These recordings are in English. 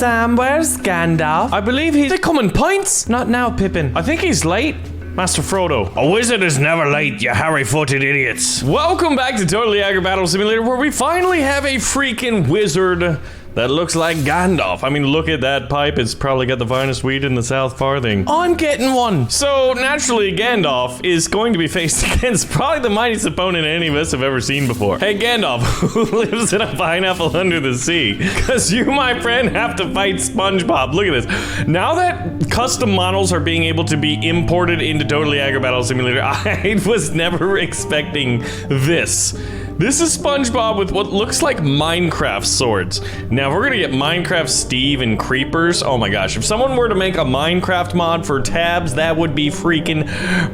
Sam, where's Gandalf? I believe they come in pints. Not now, Pippin. I think he's late. Master Frodo. A wizard is never late, you hairy-footed idiots. Welcome back to Totally Accurate Battle Simulator, where we finally have a freaking wizard that looks like Gandalf. I mean, look at that pipe. It's probably got the finest weed in the South Farthing. I'm getting one. So, naturally, Gandalf is going to be faced against probably the mightiest opponent any of us have ever seen before. Hey, Gandalf, who lives in a pineapple under the sea? Because you, my friend, have to fight SpongeBob. Look at this. Now that custom models are being able to be imported into Totally Accurate Battle Simulator, I was never expecting this. This is SpongeBob with what looks like Minecraft swords. Now, if we're gonna get Minecraft Steve and Creepers, oh my gosh, if someone were to make a Minecraft mod for tabs, that would be freaking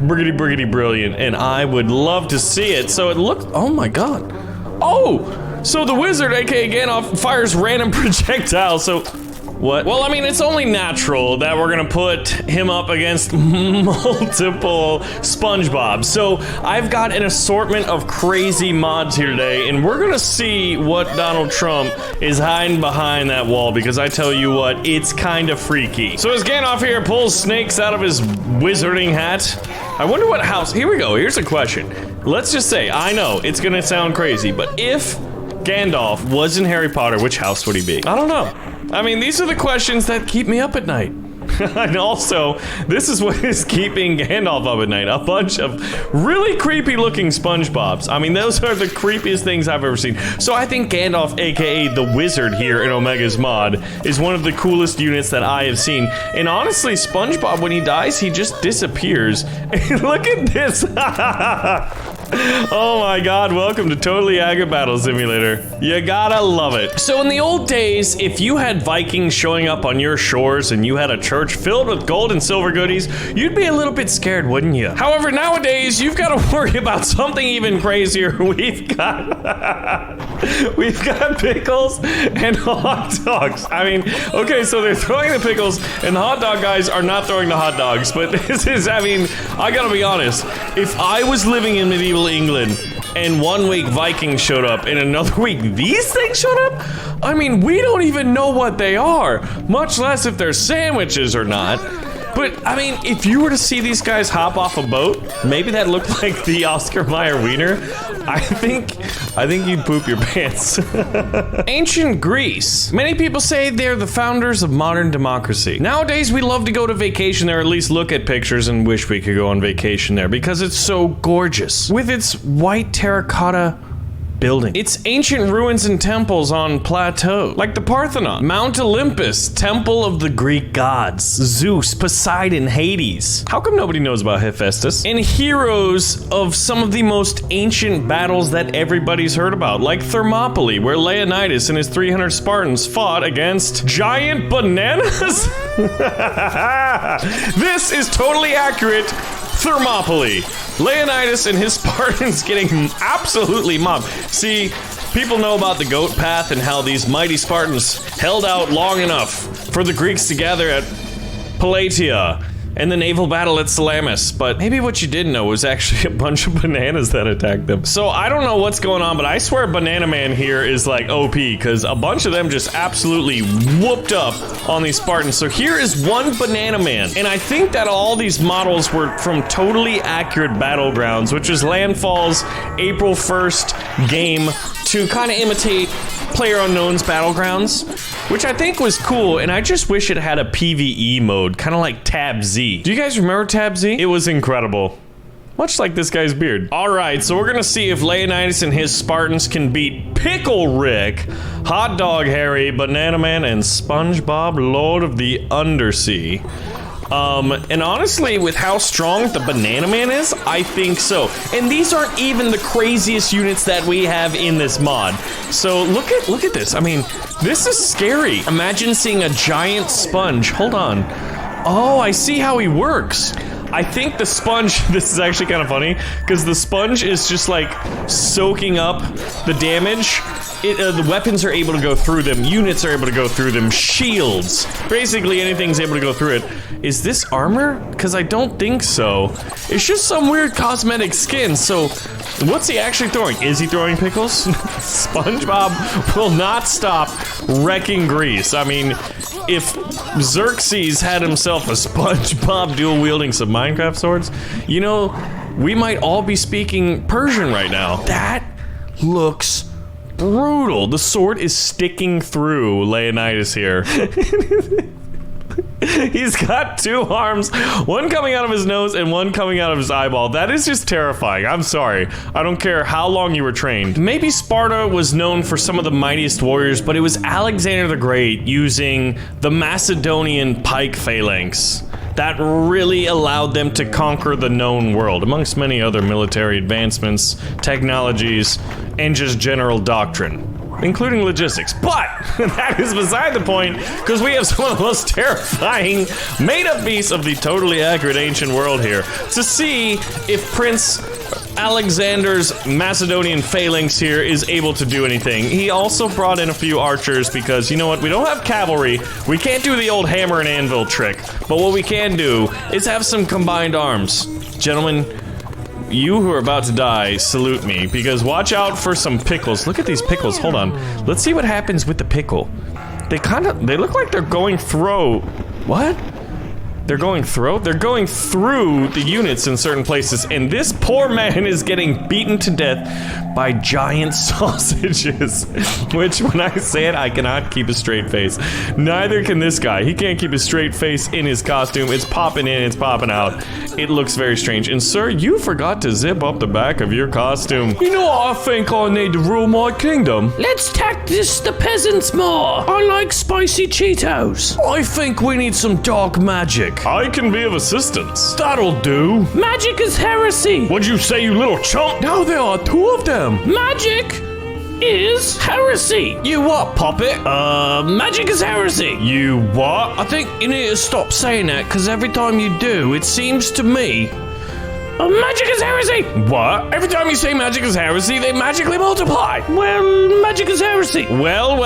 briggity brilliant, and I would love to see it. So it looks, oh my god. Oh, so the wizard, aka Gandalf, fires random projectiles, so what? Well, I mean, it's only natural that we're gonna put him up against multiple SpongeBob. So I've got an assortment of crazy mods here today, and we're gonna see what Donald Trump is hiding behind that wall, because I tell you what, it's kind of freaky. So as Gandalf here pulls snakes out of his wizarding hat, I wonder what house, here we go, here's a question. Let's just say, I know, it's gonna sound crazy, but if Gandalf was in Harry Potter, which house would he be? I don't know. I mean, these are the questions that keep me up at night. And also, this is what is keeping Gandalf up at night. A bunch of really creepy looking SpongeBobs. I mean, those are the creepiest things I've ever seen. So I think Gandalf, aka the wizard here in Omega's mod, is one of the coolest units that I have seen. And honestly, SpongeBob, when he dies, he just disappears. And look at this. Oh my god, welcome to Totally Accurate Battle Simulator. You gotta love it. So in the old days, if you had Vikings showing up on your shores and you had a church filled with gold and silver goodies, you'd be a little bit scared, wouldn't you? However, nowadays, you've got to worry about something even crazier. We've got pickles and hot dogs. I mean, okay, so they're throwing the pickles and the hot dog guys are not throwing the hot dogs, but this is, I mean, I gotta be honest. If I was living in medieval England and 1 week Vikings showed up and another week these things showed up, I mean, we don't even know what they are, much less if they're sandwiches or not. But I mean, if you were to see these guys hop off a boat, maybe that looked like the Oscar Mayer wiener, I think you'd poop your pants. Ancient Greece. Many people say they're the founders of modern democracy. Nowadays, we love to go to vacation there, or at least look at pictures and wish we could go on vacation there because it's so gorgeous. With its white terracotta building. It's ancient ruins and temples on plateau, like the Parthenon, Mount Olympus, temple of the Greek gods, Zeus, Poseidon, Hades. How come nobody knows about Hephaestus? And heroes of some of the most ancient battles that everybody's heard about, like Thermopylae, where Leonidas and his 300 Spartans fought against giant bananas? This is Totally Accurate Thermopylae. Leonidas and his Spartans getting absolutely mobbed. See, people know about the goat path and how these mighty Spartans held out long enough for the Greeks to gather at Plataea and the naval battle at Salamis, but maybe what you didn't know was actually a bunch of bananas that attacked them. So I don't know what's going on, but I swear Banana Man here is like OP, because a bunch of them just absolutely whooped up on these Spartans. So here is one Banana Man, and I think that all these models were from Totally Accurate Battlegrounds, which is Landfall's April 1st game to kind of imitate PlayerUnknown's Battlegrounds, which I think was cool, and I just wish it had a PvE mode, kind of like Tab Z. Do you guys remember Tab Z? It was incredible. Much like this guy's beard. Alright, so we're gonna see if Leonidas and his Spartans can beat Pickle Rick, Hot Dog Harry, Banana Man, and SpongeBob, Lord of the Undersea. And honestly, with how strong the Banana Man is, I think so. And these aren't even the craziest units that we have in this mod. So look at this. I mean, this is scary. Imagine seeing a giant sponge. Hold on. Oh, I see how he works. I think the sponge, this is actually kind of funny, because the sponge is just like soaking up the damage the weapons are able to go through them, units are able to go through them, shields. Basically, anything's able to go through it. Is this armor? Because I don't think so. It's just some weird cosmetic skin, so what's he actually throwing? Is he throwing pickles? SpongeBob will not stop wrecking Greece. I mean, if Xerxes had himself a SpongeBob dual-wielding some Minecraft swords, you know, we might all be speaking Persian right now. That looks brutal. The sword is sticking through Leonidas here. He's got two arms, one coming out of his nose and one coming out of his eyeball. That is just terrifying. I'm sorry. I don't care how long you were trained. Maybe Sparta was known for some of the mightiest warriors, but it was Alexander the Great using the Macedonian pike phalanx that really allowed them to conquer the known world, amongst many other military advancements, technologies, and just general doctrine, including logistics. But that is beside the point, because we have some of the most terrifying made-up beasts of the totally accurate ancient world here to see if Prince Alexander's Macedonian phalanx here is able to do anything. He also brought in a few archers because, you know what, we don't have cavalry, we can't do the old hammer and anvil trick, but what we can do is have some combined arms. Gentlemen, you who are about to die, salute me, because watch out for some pickles. Look at these pickles, hold on. Let's see what happens with the pickle. They look like they're going through. What? They're going through? They're going through the units in certain places, and this poor man is getting beaten to death by giant sausages. Which, when I say it, I cannot keep a straight face. Neither can this guy. He can't keep a straight face in his costume. It's popping in, it's popping out. It looks very strange. And sir, you forgot to zip up the back of your costume. You know what I think I need to rule my kingdom? Let's tactics the peasants more. I like spicy Cheetos. I think we need some dark magic. I can be of assistance. That'll do. Magic is heresy. What'd you say, you little chump? Now there are two of them. Magic is heresy. You what, puppet? Magic is heresy. You what? I think you need to stop saying that, because every time you do, it seems to me... magic is heresy. What? Every time you say magic is heresy, they magically multiply. Well, magic is heresy. Well.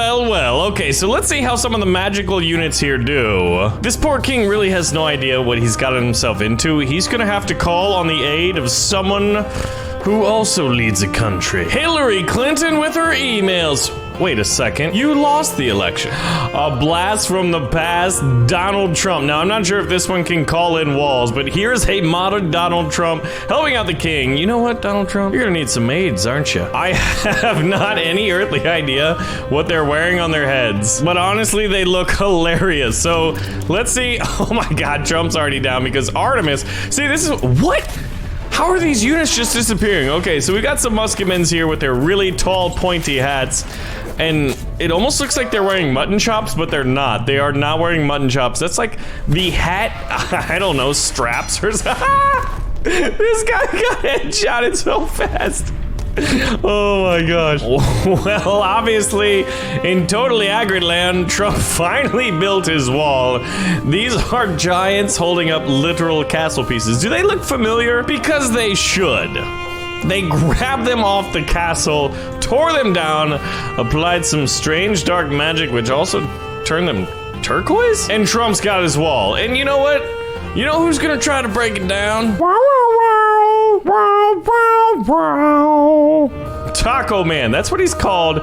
Okay, so let's see how some of the magical units here do. This poor king really has no idea what he's gotten himself into. He's gonna have to call on the aid of someone who also leads a country. Hillary Clinton with her emails. Wait a second, you lost the election. A blast from the past, Donald Trump. Now, I'm not sure if this one can call in walls, but here's a modern Donald Trump helping out the king. You know what, Donald Trump? You're gonna need some aids, aren't you? I have not any earthly idea what they're wearing on their heads, but honestly, they look hilarious. So, let's see. Oh my God, Trump's already down because Artemis. See, this is, what? How are these units just disappearing? Okay, so we got some musketmen here with their really tall, pointy hats. And it almost looks like they're wearing mutton chops, but they're not. They are not wearing mutton chops. That's like the hat, I don't know, straps or something. This guy got headshotted so fast. Oh my gosh. Well, obviously, in totally accurate land, Trump finally built his wall. These are giants holding up literal castle pieces. Do they look familiar? Because they should. They grabbed them off the castle, tore them down, applied some strange dark magic, which also turned them turquoise? And Trump's got his wall. And you know what? You know who's gonna try to break it down? Taco Man, that's what he's called.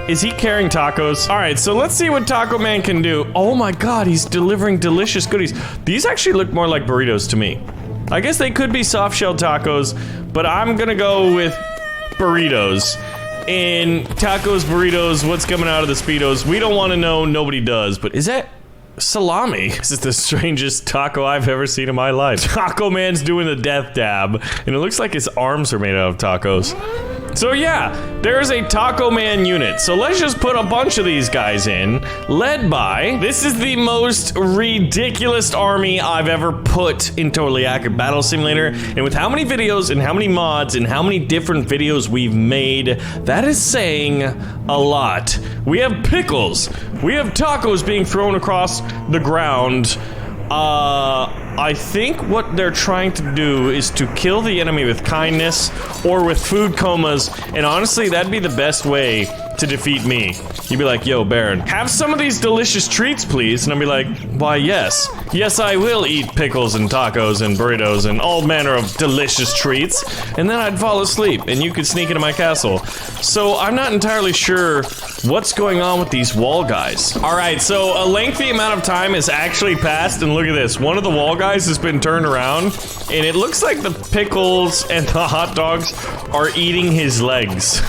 Is he carrying tacos? All right, so let's see what Taco Man can do. Oh my God, he's delivering delicious goodies. These actually look more like burritos to me. I guess they could be soft-shell tacos, but I'm gonna go with burritos. And tacos, burritos, what's coming out of the Speedos? We don't want to know, nobody does, but is that salami? This is the strangest taco I've ever seen in my life. Taco Man's doing the death dab, and it looks like his arms are made out of tacos. So yeah, there's a Taco Man unit. So let's just put a bunch of these guys in, led by, this is the most ridiculous army I've ever put in Totally Accurate Battle Simulator. And with how many videos and how many mods and how many different videos we've made, that is saying a lot. We have pickles. We have tacos being thrown across the ground. I think what they're trying to do is to kill the enemy with kindness or with food comas, and honestly, that'd be the best way to defeat me. You'd be like, yo, Baron, have some of these delicious treats, please. And I'd be like, why, yes. Yes, I will eat pickles and tacos and burritos and all manner of delicious treats. And then I'd fall asleep and you could sneak into my castle. So I'm not entirely sure what's going on with these wall guys. All right, so a lengthy amount of time has actually passed, and look at this. One of the wall guys has been turned around, and it looks like the pickles and the hot dogs are eating his legs.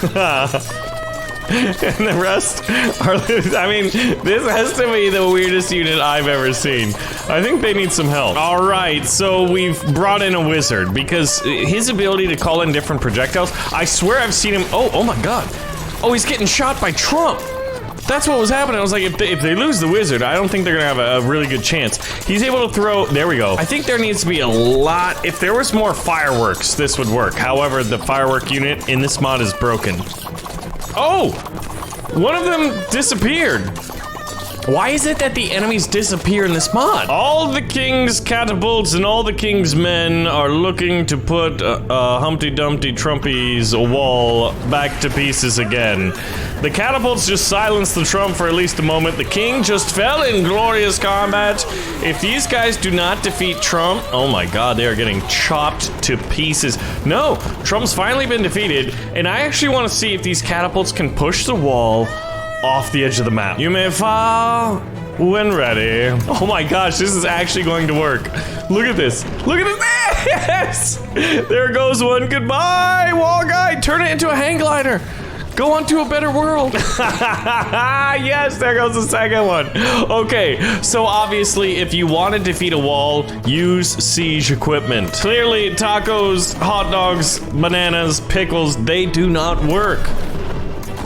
And the rest are, I mean, this has to be the weirdest unit I've ever seen. I think they need some help. All right, so we've brought in a wizard because his ability to call in different projectiles, I swear I've seen him, oh my God. Oh, he's getting shot by Trump. That's what was happening. I was like, if they lose the wizard, I don't think they're gonna have a really good chance. He's able to throw, there we go. I think there needs to be a lot, if there was more fireworks, this would work. However, the firework unit in this mod is broken. Oh, one of them disappeared. Why is it that the enemies disappear in this mod? All the king's catapults and all the king's men are looking to put Humpty Dumpty Trumpy's wall back to pieces again. The catapults just silenced the Trump for at least a moment. The king just fell in glorious combat. If these guys do not defeat Trump, oh my God, they are getting chopped to pieces. No, Trump's finally been defeated, and I actually want to see if these catapults can push the wall off the edge of the map. You may fall when ready. Oh my gosh, this is actually going to work. Look at this. Look at this. Yes! There goes one. Goodbye, wall guy. Turn it into a hang glider. Go on to a better world. Yes, there goes the second one. Okay, so obviously if you want to defeat a wall, use siege equipment. Clearly, tacos, hot dogs, bananas, pickles, they do not work.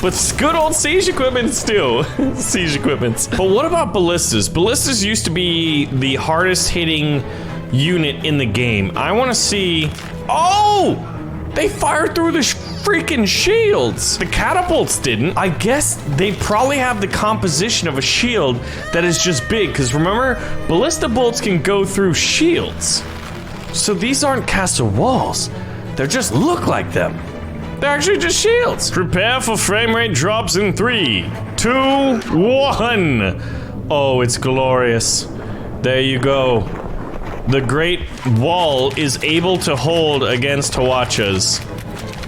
But good old siege equipment still. Siege equipments. But what about ballistas? Ballistas used to be the hardest hitting unit in the game. I want to see... Oh! They fired through the freaking shields. The catapults didn't. I guess they probably have the composition of a shield that is just big. Because remember, ballista bolts can go through shields. So these aren't castle walls. They just look like them. They're actually just shields. Prepare for frame rate drops in 3, 2, 1. Oh, it's glorious. There you go. The Great Wall is able to hold against Hawachas.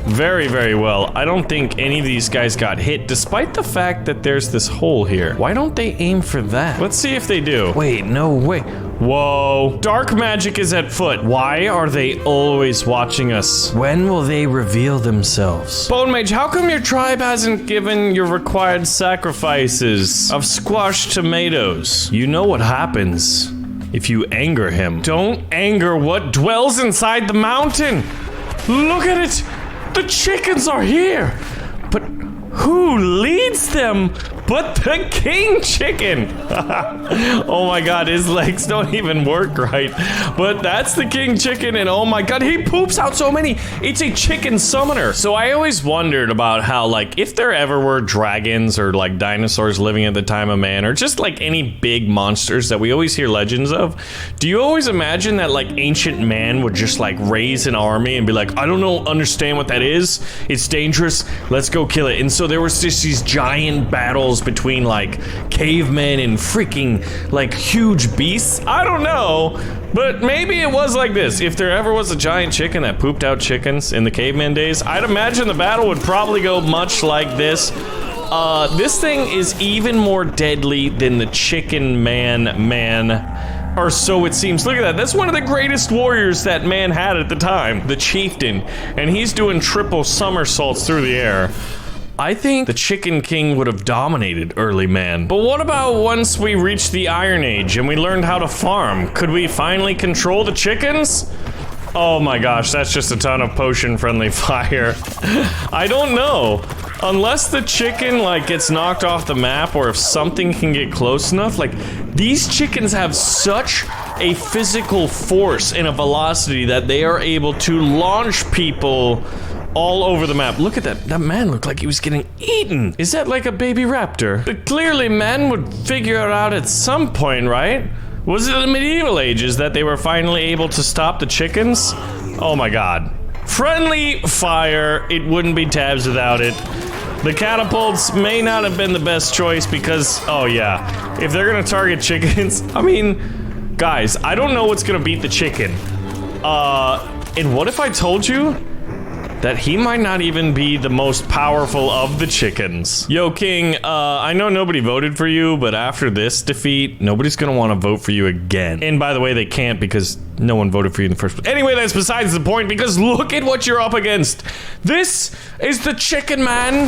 Very, very well. I don't think any of these guys got hit, despite the fact that there's this hole here. Why don't they aim for that? Let's see if they do. Wait, no way. Whoa. Dark magic is at foot. Why are they always watching us? When will they reveal themselves? Bone Mage, how come your tribe hasn't given your required sacrifices of squashed tomatoes? You know what happens if you anger him. Don't anger what dwells inside the mountain. Look at it. The chickens are here. But who leads them but the king chicken? Oh my God, his legs don't even work right. But that's the king chicken, and oh my God, he poops out so many. It's a chicken summoner. So I always wondered about how, like, if there ever were dragons or like dinosaurs living at the time of man, or just like any big monsters that we always hear legends of, do you always imagine that like ancient man would just like raise an army and be like, I don't know, understand what that is. It's dangerous. Let's go kill it. And so there was just these giant battles between like cavemen and freaking like huge beasts. I don't know, but maybe it was like this. If there ever was a giant chicken that pooped out chickens in the caveman days, I'd imagine the battle would probably go much like this. This thing is even more deadly than the chicken man. Or so it seems. Look at that. That's one of the greatest warriors that man had at the time, the chieftain. And he's doing triple somersaults through the air. I think the Chicken King would have dominated early man. But what about once we reached the Iron Age and we learned how to farm? Could we finally control the chickens? Oh my gosh, that's just a ton of potion-friendly fire. I don't know. Unless the chicken, like, gets knocked off the map, or if something can get close enough, like, these chickens have such a physical force and a velocity that they are able to launch people all over the map. Look at that. That man looked like he was getting eaten. Is that like a baby raptor? But clearly men would figure it out at some point, right? Was it the medieval ages that they were finally able to stop the chickens? Oh my God. Friendly fire. It wouldn't be tabs without it. The catapults may not have been the best choice because, oh yeah, if they're gonna target chickens, I mean, guys, I don't know what's gonna beat the chicken. And what if I told you that he might not even be the most powerful of the chickens? Yo, King, I know nobody voted for you, but after this defeat, nobody's gonna want to vote for you again. And by the way, they can't because no one voted for you in the first place. Anyway, that's besides the point, because look at what you're up against. This is the chicken man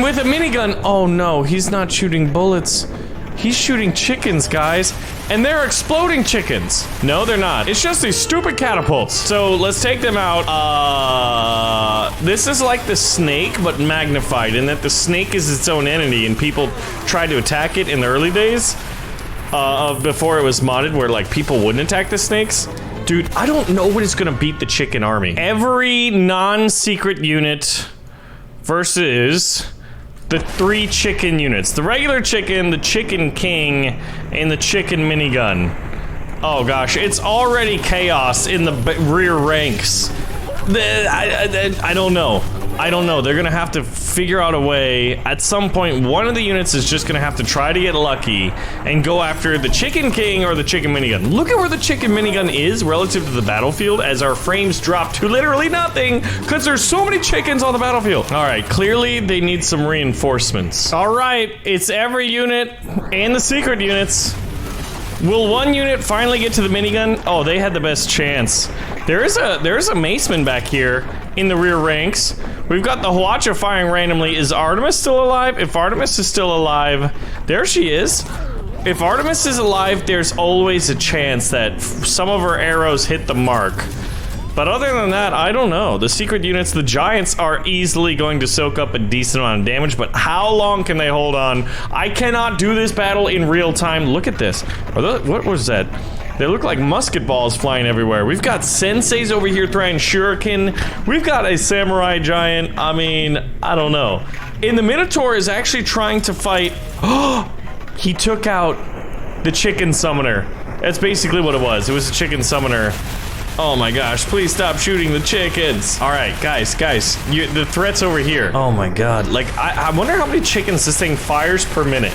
with a minigun. Oh no, he's not shooting bullets. He's shooting chickens, guys, and they're exploding chickens. No, they're not. It's just these stupid catapults. So let's take them out. This is like the snake, but magnified, in that the snake is its own entity, and people tried to attack it in the early days before it was modded, where like people wouldn't attack the snakes. Dude, I don't know what is gonna beat the chicken army. Every non-secret unit versus the 3 chicken units. The regular chicken, the chicken king, and the chicken minigun. Oh gosh, it's already chaos in the rear ranks. I don't know. I don't know. They're gonna have to figure out a way. At some point, one of the units is just gonna have to try to get lucky and go after the chicken king or the chicken minigun. Look at where the chicken minigun is relative to the battlefield as our frames drop to literally nothing because there's so many chickens on the battlefield. All right, clearly they need some reinforcements. All right, it's every unit and the secret units. Will one unit finally get to the minigun? Oh, they had the best chance. There is a maceman back here in the rear ranks. We've got the Hwacha firing randomly. Is Artemis still alive? If Artemis is still alive, there she is. If Artemis is alive, there's always a chance that some of her arrows hit the mark. But other than that, I don't know. The secret units, the giants, are easily going to soak up a decent amount of damage, but how long can they hold on? I cannot do this battle in real time. Look at this. What was that? They look like musket balls flying everywhere. We've got senseis over here throwing shuriken. We've got a samurai giant. I mean, I don't know. And the Minotaur is actually trying to fight. Oh, he took out the chicken summoner. That's basically what it was. It was a chicken summoner. Oh my gosh, please stop shooting the chickens. All right, guys, the threat's over here. Oh my God, like, I wonder how many chickens this thing fires per minute.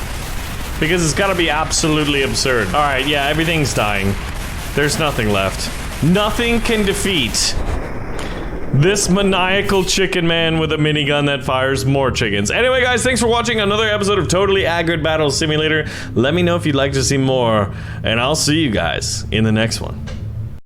Because it's gotta be absolutely absurd. All right, yeah, everything's dying. There's nothing left. Nothing can defeat this maniacal chicken man with a minigun that fires more chickens. Anyway, guys, thanks for watching another episode of Totally Accurate Battle Simulator. Let me know if you'd like to see more, and I'll see you guys in the next one.